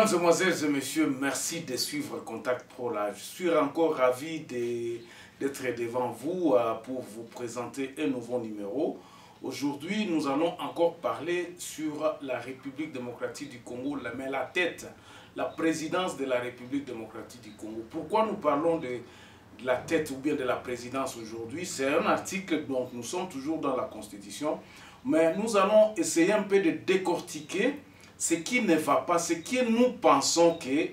Mesdames, Mesdemoiselles et Messieurs, merci de suivre Contact Pro Live. Je suis encore ravi d'être devant vous pour vous présenter un nouveau numéro. Aujourd'hui, nous allons encore parler sur la République démocratique du Congo, mais la tête, la présidence de la République démocratique du Congo. Pourquoi nous parlons de la tête ou bien de la présidence aujourd'hui? C'est un article, donc nous sommes toujours dans la Constitution, mais nous allons essayer un peu de décortiquer ce qui ne va pas, ce que nous pensons que,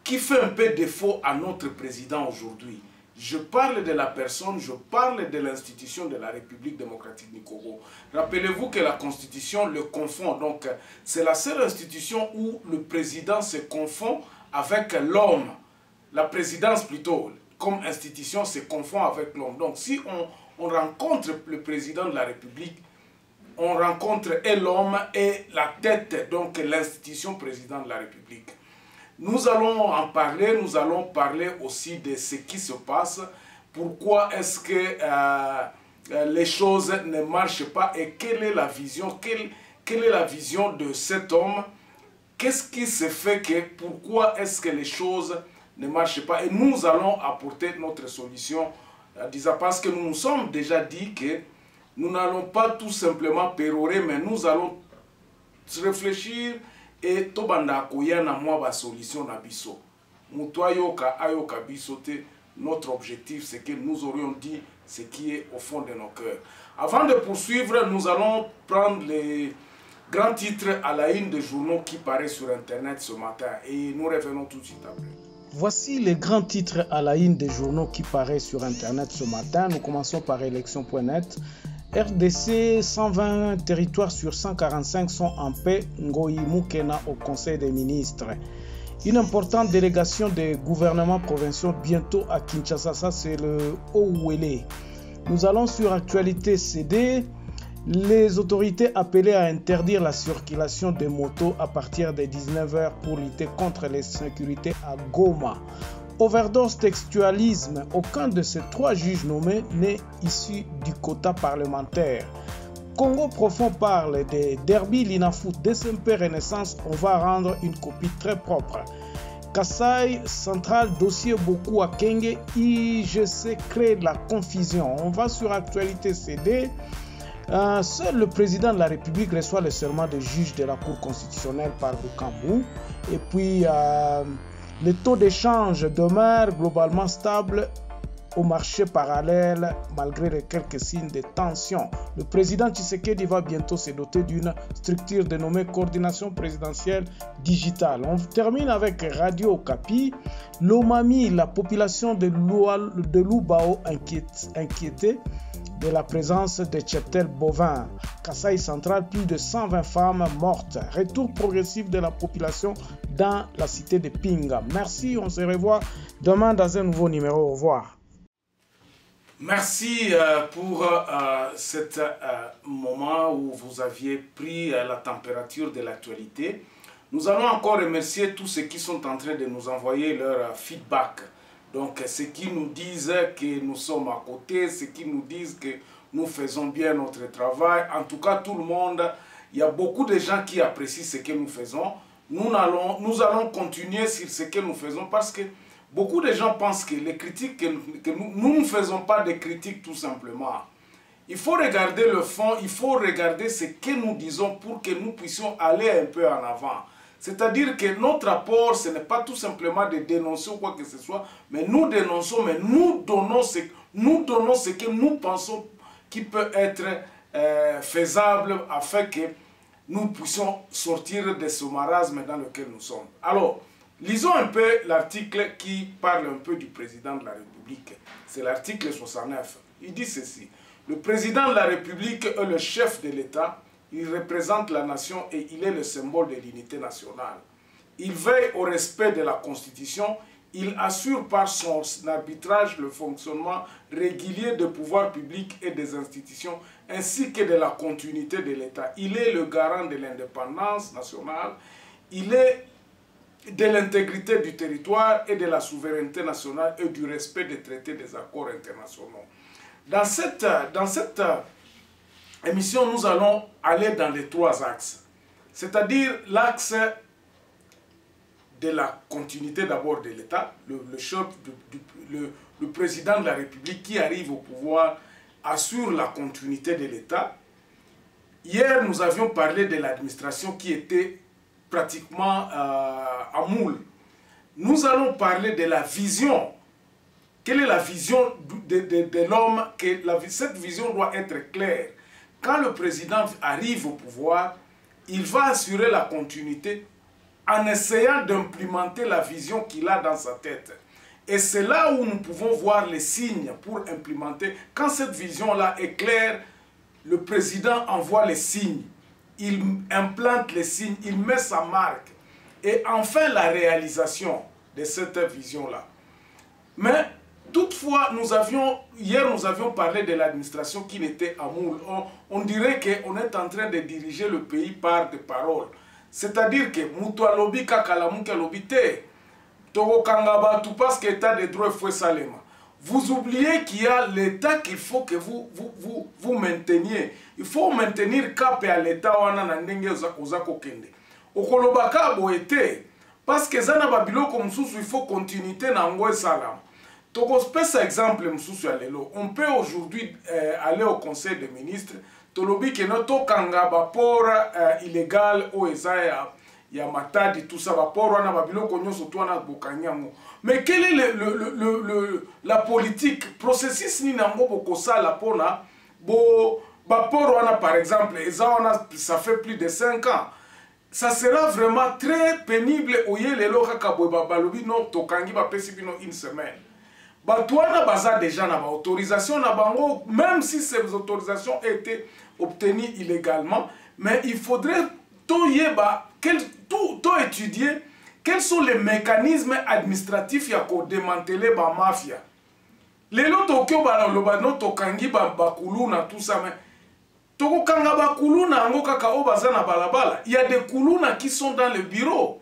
qui fait un peu défaut à notre président aujourd'hui. Je parle de la personne, je parle de l'institution de la République démocratique du Congo. Rappelez-vous que la Constitution le confond, donc c'est la seule institution où le président se confond avec l'homme. La présidence plutôt, comme institution, se confond avec l'homme. Donc si on rencontre le président de la République, on rencontre l'homme et la tête, donc l'institution président de la République. Nous allons en parler, nous allons parler aussi de ce qui se passe, pourquoi est-ce que les choses ne marchent pas et quelle est la vision, quelle est la vision de cet homme, qu'est-ce qui se fait que, pourquoi est-ce que les choses ne marchent pas, et nous allons apporter notre solution, parce que nous nous sommes déjà dit que nous n'allons pas tout simplement pérorer, mais nous allons réfléchir et tobanda koya na mwa ba solution na biso. Muto ayoka biso te. Notre objectif, c'est que nous aurions dit ce qui est au fond de nos cœurs. Avant de poursuivre, nous allons prendre les grands titres à la une des journaux qui paraissent sur Internet ce matin et nous revenons tout de suite après. Voici les grands titres à la une des journaux qui paraissent sur Internet ce matin. Nous commençons par élection.net. RDC, 120 territoires sur 145 sont en paix. Ngoyi Mukena au Conseil des ministres. Une importante délégation des gouvernements provinciaux bientôt à Kinshasa, ça c'est le Ouélé. Nous allons sur Actualité CD. Les autorités appelées à interdire la circulation des motos à partir de 19 h pour lutter contre l'insécurité à Goma. Overdose textualisme, aucun de ces trois juges nommés n'est issu du quota parlementaire. Congo Profond parle des derby Linafoot, DSMP Renaissance, on va rendre une copie très propre. Kassai Central, dossier beaucoup à Kenge, IGC crée la confusion. On va sur Actualité CD. Seul le président de la République reçoit le serment de juge de la Cour constitutionnelle par Bukavu. Et puis, le taux d'échange demeure globalement stable au marché parallèle malgré les quelques signes de tension. Le président Tshisekedi va bientôt se doter d'une structure dénommée Coordination présidentielle digitale. On termine avec Radio Okapi. Lomami, la population de Lubao inquiétée de la présence de cheptels bovins. Kassai Central, plus de 120 femmes mortes. Retour progressif de la population dans la cité de Pinga. Merci, on se revoit demain dans un nouveau numéro. Au revoir. Merci pour cet moment où vous aviez pris la température de l'actualité. Nous allons encore remercier tous ceux qui sont en train de nous envoyer leur feedback. Donc, ceux qui nous disent que nous sommes à côté, ceux qui nous disent que nous faisons bien notre travail. En tout cas, tout le monde, il y a beaucoup de gens qui apprécient ce que nous faisons. Nous allons continuer sur ce que nous faisons parce que beaucoup de gens pensent que les critiques, que nous ne faisons pas de critiques tout simplement. Il faut regarder le fond, il faut regarder ce que nous disons pour que nous puissions aller un peu en avant. C'est-à-dire que notre apport, ce n'est pas tout simplement de dénoncer ou quoi que ce soit, mais nous dénonçons, mais nous donnons ce que nous pensons qui peut être faisable afin que nous puissions sortir de ce marasme dans lequel nous sommes. Alors, lisons un peu l'article qui parle un peu du président de la République. C'est l'article 69. Il dit ceci. Le président de la République est le chef de l'État. Il représente la nation et il est le symbole de l'unité nationale. Il veille au respect de la Constitution. Il assure par son arbitrage le fonctionnement régulier des pouvoirs publics et des institutions, ainsi que de la continuité de l'État. Il est le garant de l'indépendance nationale. Il est de l'intégrité du territoire et de la souveraineté nationale et du respect des traités des accords internationaux. Dans cette émission, nous allons aller dans les 3 axes. C'est-à-dire l'axe de la continuité d'abord de l'État, le président de la République qui arrive au pouvoir assure la continuité de l'État. Hier, nous avions parlé de l'administration qui était pratiquement à moule. Nous allons parler de la vision. Quelle est la vision de l'homme? Cette vision doit être claire. Quand le président arrive au pouvoir, il va assurer la continuité en essayant d'implémenter la vision qu'il a dans sa tête. Et c'est là où nous pouvons voir les signes pour implémenter. Quand cette vision-là est claire, le président envoie les signes. Il implante les signes, il met sa marque. Et enfin, la réalisation de cette vision-là. Mais toutefois, hier nous avions parlé de l'administration qui n'était à moule. On dirait qu'on est en train de diriger le pays par des paroles. C'est-à-dire que Moutoua Lobi Kakalamuka Lobite, Togo Kangaba, tout parce que l'État de droit faut Salema. Vous oubliez qu'il y a l'État qu'il faut que vous mainteniez. Il faut maintenir cap à l'État ou à Nandenge Ozako Kende. Okolobaka Boete, parce que Zana Babilo comme sous il faut continuité Nangoe Salam. Togo spécial exemple Moussou Alelo. On peut aujourd'hui aller au Conseil des ministres. Tolobi que notre Kangaba port illégal au Ezaya. Il y a Matadi, tout ça, mais quelle est la politique? Processus ni nango bokosa la pona, par exemple, ça fait plus de 5 ans. Ça sera vraiment très pénible au yélelo kakabwe babalobi non tokangi ba pesibino une semaine. Batouana baza déjà na ba autorisation na bango, même si ces autorisations étaient obtenues illégalement, mais il faudrait tout étudier quels sont les mécanismes administratifs ya ko démanteler ba mafia. Les loto kyo ba loba no tokangi ba kuluna tout ça, mais toko kanga ba kuluna ngo kaka o bazana balabala. Il y a des kuluna qui sont dans le bureau.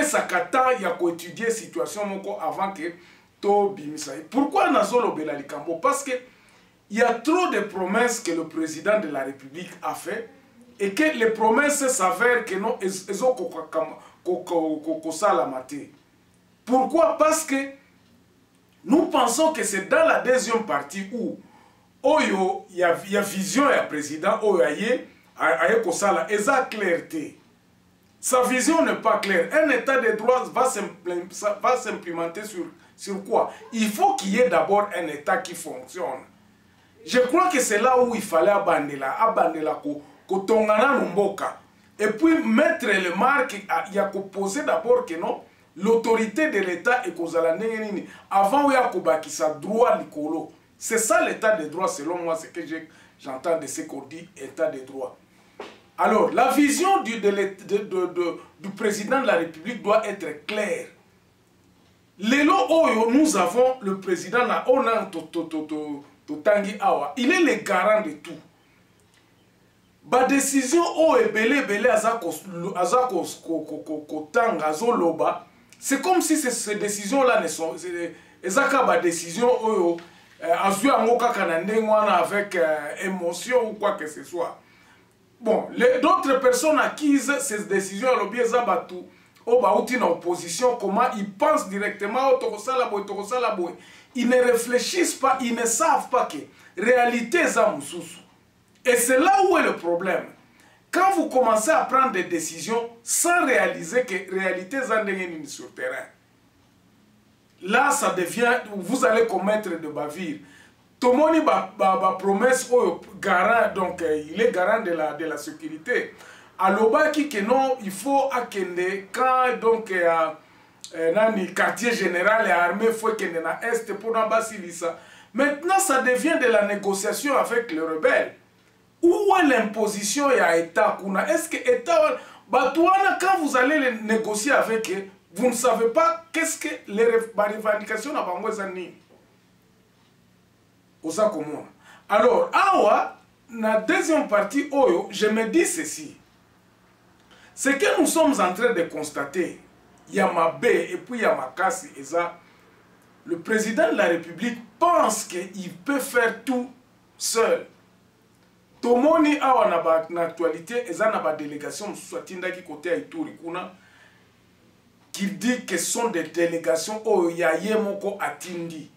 Sakata ya ko étudier situation moko avant que to bimisa. Pourquoi nazolo belalikambo? Parce que il y a trop de promesses que le président de la République a fait et que les promesses s'avèrent que non salamate. Pourquoi? Parce que nous pensons que c'est dans la deuxième partie où oyo il y a vision ya président oyo aye kosala eza clarté. Sa vision n'est pas claire. Un état de droit va s'implémenter sur quoi? Il faut qu'il y ait d'abord un état qui fonctionne. Je crois que c'est là où il fallait abandela kotongana nomboka. Et puis mettre les marques, il y a qu'à poser d'abord que non, l'autorité de l'état est kozala nini avant il y a kobakisa droit likolo. C'est ça l'état de droit selon moi, ce que j'entends de ce qu'on dit état de droit. Alors, la vision du président de la République doit être claire. Lelo Oyo, nous avons le président na Onan Totangi Awa. Il est le garant de tout. Ba décision Oyo Bele Azako Kotanga Zoloba. C'est comme si ces décisions-là ne sont. Ezaka ba décision Oyo Azu Angoka Kanandengwana avec émotion ou quoi que ce soit. Bon, d'autres personnes acquises ces décisions à l'objet Zabatou, au Baouti en opposition, comment ils pensent directement au Tokosalaboy. Ils ne réfléchissent pas, ils ne savent pas que réalité Zamoussous. Et c'est là où est le problème. Quand vous commencez à prendre des décisions sans réaliser que réalité Zandengeni sur le terrain, là ça devient, vous allez commettre de bavures. Tomoni ba promesse au garant, donc il est garant de la sécurité. Aloba qui que non, il faut akende quand donc nani quartier général et armée faut kende na est pour n'abasilisa. Maintenant, ça devient de la négociation avec les rebelles. Où est l'imposition et à État? Est-ce que État... Quand vous allez les négocier avec eux, vous ne savez pas qu'est-ce que les revendications à Bangouazani. Alors, la deuxième partie, je me dis ceci. Ce que nous sommes en train de constater, Yamabe et puis Yamakasi, et ça, le président de la République pense qu'il peut faire tout seul. Tomoni awa na actualité, et ça na ba délégation Mswatinda qui côté à Ituri kuna, qui dit que ce sont des délégations yaye moko atindi.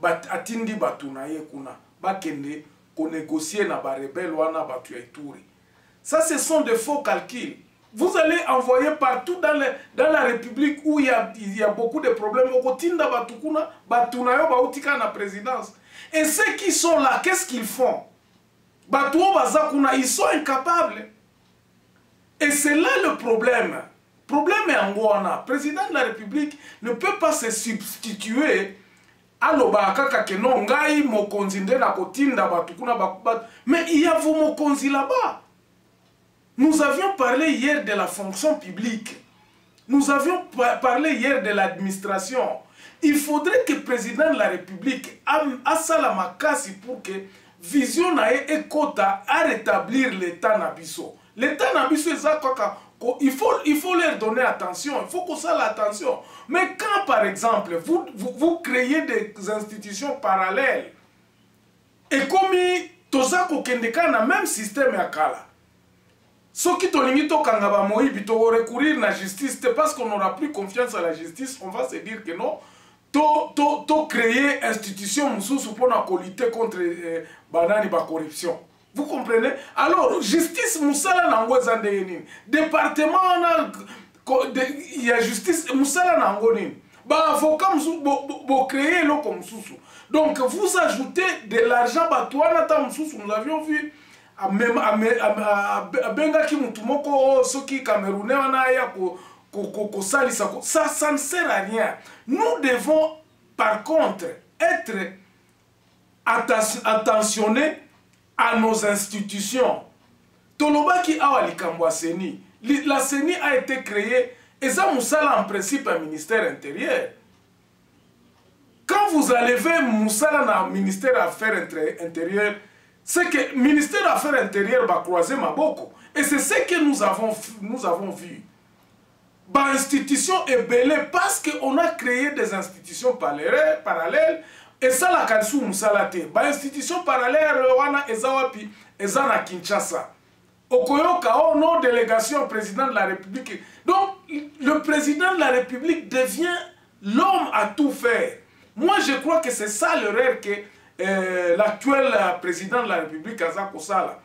Atindi batunaye kuna. Bakende ko négocier na ba rebelle wana batu ya Ituri. Ça, ce sont des faux calculs. Vous allez envoyer partout dans la République où il y a beaucoup de problèmes. Okotinda batukuna, batunayo bautika na présidence. Et ceux qui sont là, qu'est-ce qu'ils font? Batouo bazakuna, ils sont incapables. Et c'est là le problème. Le problème est en Gouana. Le président de la République ne peut pas se substituer à l'obaka kenon ngai mokonzi nde na kotinda batukuna bakubat. Mais il y a vos mokonzi là-bas. Nous avions parlé hier de la fonction publique. Nous avions parlé hier de l'administration. Il faudrait que le président de la République a salamakasi pour que vision et quota à rétablir l'État Nabiso. L'État Nabiso, il faut leur donner attention. Il faut qu'on sache l'attention. Mais quand, par exemple, vous créez des institutions parallèles, et comme Tozako Kendeka na même système à Kala, ceux qui ont recourir à la justice, c'est parce qu'on n'aura plus confiance à la justice, on va se dire que non, to créer institution pour lutter contre banani ba corruption. Vous comprenez? Alors, justice Moussala Nangozandeyeni, département il y a justice Moussala Nangonin. Bah avocat bo créer lo comme sousou. Donc vous ajoutez de l'argent batouana tam sousou, nous avions vu Bengaki Mutumoko, Soki Camerounais, ça ne sert à rien. Nous devons, par contre, être attentionnés à nos institutions. Tolobaki Awali Kambwa Seni. La CENI a été créée, et ça, Moussala, en principe, un ministère intérieur. Quand vous enlevez Moussala dans le ministère des Affaires intérieures, c'est que le ministère des Affaires intérieures va croiser Maboko. Et c'est ce que nous avons vu. Bah, institution est belle parce qu'on a créé des institutions parallèles. Et ça, la Kalsou Moussalate. Bah, institution parallèle, Rwanda, Ezawapi, Ezana Kinshasa. Okoyoka, non, délégation au président de la République. Donc, le président de la République devient l'homme à tout faire. Moi, je crois que c'est ça l'erreur que l'actuel président de la République, Azako Sala.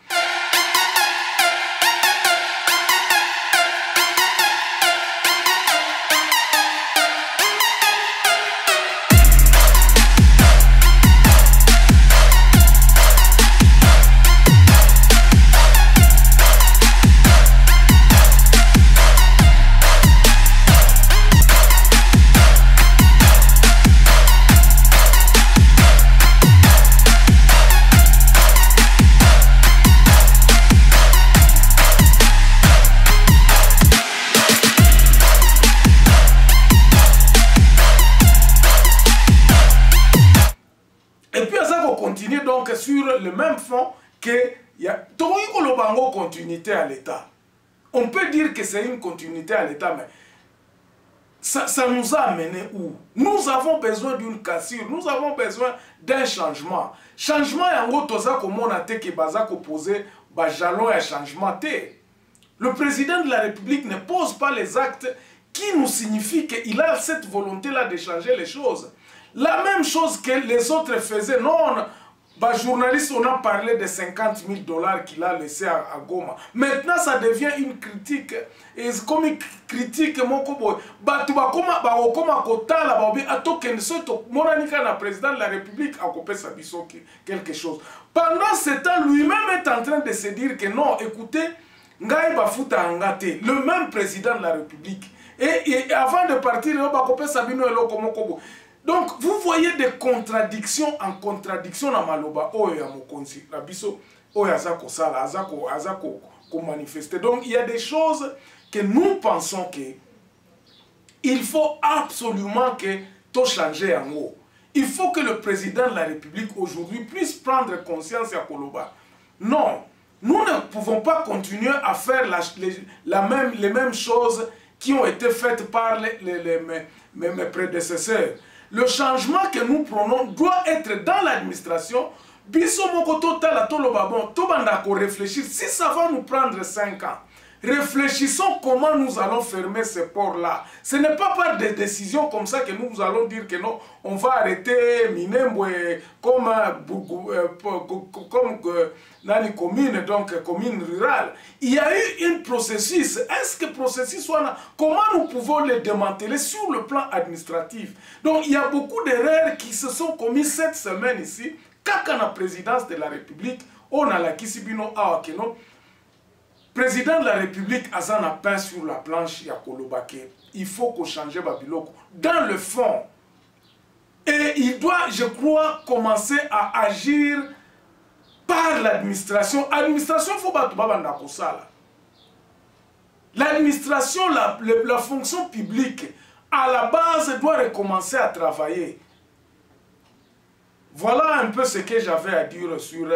Donc sur le même fond que il y a continuité à l'État. On peut dire que c'est une continuité à l'État, mais ça nous a amené où? Nous avons besoin d'une cassure, nous avons besoin d'un changement. Changement est en gros comme on a été que Bazako posé jalon et changement. Le président de la République ne pose pas les actes qui nous signifient qu'il a cette volonté-là de changer les choses. La même chose que les autres faisaient. Non, journaliste, on a parlé de 50 000 $ qu'il a laissé à Goma. Maintenant, ça devient une critique. Et comme une critique, mon président de la République a coupé sa biseau quelque chose. Pendant ce temps, lui-même est en train de se dire que non, écoutez, Ngai Bafuta Angate, le même président de la République. Et avant de partir, il a coupé sa biseau. Donc, vous voyez des contradictions en contradiction dans Maloba. Oh, ya mokonzi, la biso, oh, ya zako sala, azako manifester. Donc, il y a des choses que nous pensons que il faut absolument que tout change en haut. Il faut que le président de la République aujourd'hui puisse prendre conscience à Koloba. Non, nous ne pouvons pas continuer à faire les mêmes choses qui ont été faites par mes prédécesseurs. Le changement que nous prenons doit être dans l'administration. Réfléchir. Si ça va nous prendre 5 ans, réfléchissons comment nous allons fermer ces ports-là. Ce n'est pas par des décisions comme ça que nous allons dire que non, on va arrêter Minembwe comme commune, donc commune rurale. Il y a eu un processus. Est-ce que le processus soit là? Comment nous pouvons le démanteler sur le plan administratif? Donc il y a beaucoup d'erreurs qui se sont commises cette semaine ici. Quand la présidence de la République, on a la Kisibino Awakeno, président de la République, Azan a peint sur la planche Yakolobake. Il faut qu'on change Babiloko dans le fond. Et il doit, je crois, commencer à agir par l'administration. L'administration, il faut battre Babandakosala. L'administration, la fonction publique, à la base, doit recommencer à travailler. Voilà un peu ce que j'avais à dire sur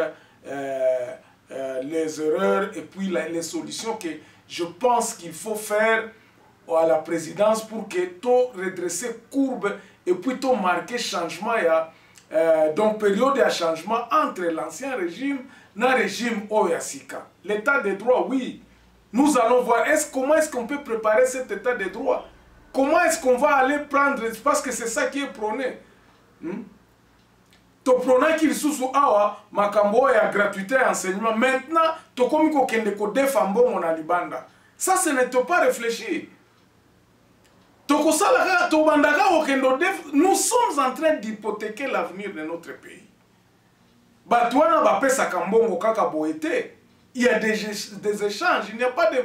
les erreurs et puis les solutions que je pense qu'il faut faire à la présidence pour que tout redresser courbe et puis tout marquer changement. Donc période de changement entre l'ancien régime et le régime Oyasika. L'état de droit, oui. Nous allons voir comment est-ce qu'on peut préparer cet état de droit. Comment est-ce qu'on va aller prendre, parce que c'est ça qui est prôné. To prôna qu'il sous awa makambo ya gratuité et enseignement. Maintenant, to komiko kende ko defambo mon alibanda. Ça, ce n'est pas réfléchi. Nous sommes en train d'hypothéquer l'avenir de notre pays. Il y a des échanges, il n'y a pas de...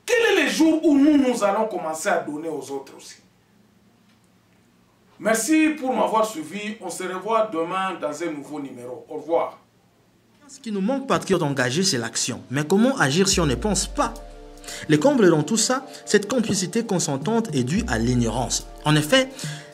Quel est le jour où nous allons commencer à donner aux autres aussi? Merci pour m'avoir suivi. On se revoit demain dans un nouveau numéro. Au revoir. Ce qui nous manque, patriotes engagés, c'est l'action. Mais comment agir si on ne pense pas? Le comble dans tout ça, cette complicité consentante est due à l'ignorance. En effet,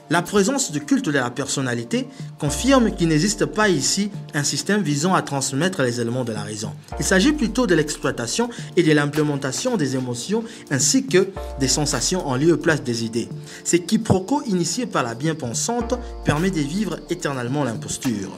la présence du culte de la personnalité confirme qu'il n'existe pas ici un système visant à transmettre les éléments de la raison. Il s'agit plutôt de l'exploitation et de l'implémentation des émotions ainsi que des sensations en lieu et place des idées. Ce quiproquo initié par la bien-pensante permet de vivre éternellement l'imposture.